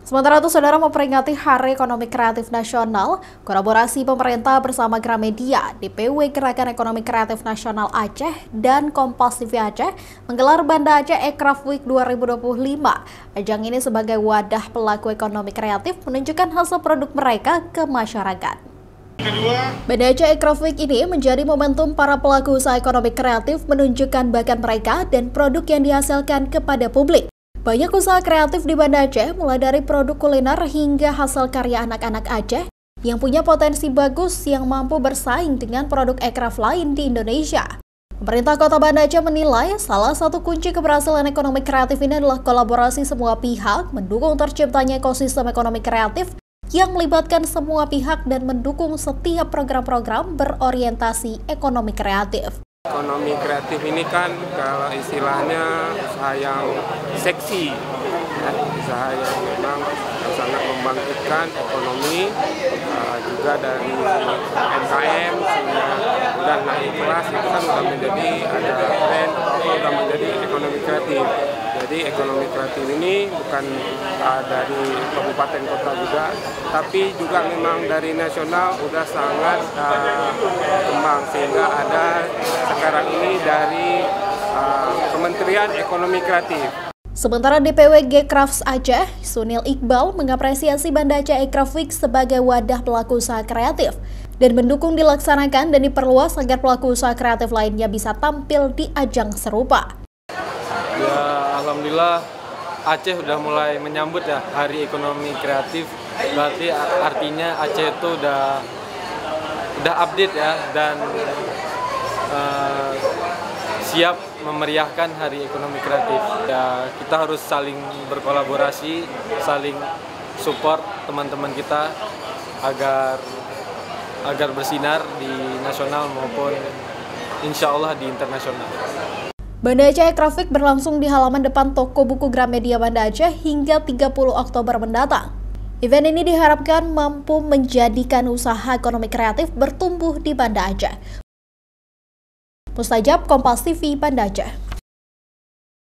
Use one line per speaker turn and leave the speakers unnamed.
Sementara itu, saudara, memperingati Hari Ekonomi Kreatif Nasional, kolaborasi pemerintah bersama Gramedia, DPW Gerakan Ekonomi Kreatif Nasional Aceh, dan Kompas TV Aceh menggelar Banda Aceh Ekraf Week 2025. Ajang ini sebagai wadah pelaku ekonomi kreatif menunjukkan hasil produk mereka ke masyarakat. Banda Aceh Ekraf Week ini menjadi momentum para pelaku usaha ekonomi kreatif menunjukkan bakat mereka dan produk yang dihasilkan kepada publik. Banyak usaha kreatif di Banda Aceh, mulai dari produk kuliner hingga hasil karya anak-anak Aceh yang punya potensi bagus yang mampu bersaing dengan produk ekraf lain di Indonesia. Pemerintah Kota Banda Aceh menilai salah satu kunci keberhasilan ekonomi kreatif ini adalah kolaborasi semua pihak mendukung terciptanya ekosistem ekonomi kreatif yang melibatkan semua pihak dan mendukung setiap program-program berorientasi ekonomi kreatif.
Ekonomi kreatif ini kan kalau istilahnya usaha yang seksi, usaha yang memang sangat membangkitkan ekonomi, juga dari UMKM dan naik kelas itu kan sudah menjadi ada tren atau sudah menjadi ekonomi kreatif. Jadi ekonomi kreatif ini bukan dari kabupaten kota juga, tapi juga memang dari nasional sudah sangat berkembang sehingga ada sekarang ini dari Kementerian Ekonomi Kreatif.
Sementara DPW G-Crafts Aceh, Sunil Iqbal mengapresiasi Banda Aceh Ekraf Week sebagai wadah pelaku usaha kreatif dan mendukung dilaksanakan dan diperluas agar pelaku usaha kreatif lainnya bisa tampil di ajang serupa.
Ya, alhamdulillah Aceh udah mulai menyambut ya Hari Ekonomi Kreatif. Berarti artinya Aceh itu udah update ya dan siap memeriahkan Hari Ekonomi Kreatif. Ya, kita harus saling berkolaborasi, saling support teman-teman kita agar bersinar di nasional maupun insya Allah di internasional.
Banda Aceh Ekraf Week berlangsung di halaman depan toko buku Gramedia Banda Aceh hingga 30 Oktober mendatang. Event ini diharapkan mampu menjadikan usaha ekonomi kreatif bertumbuh di Banda Aceh. Mustajab, Kompas TV, Banda Aceh.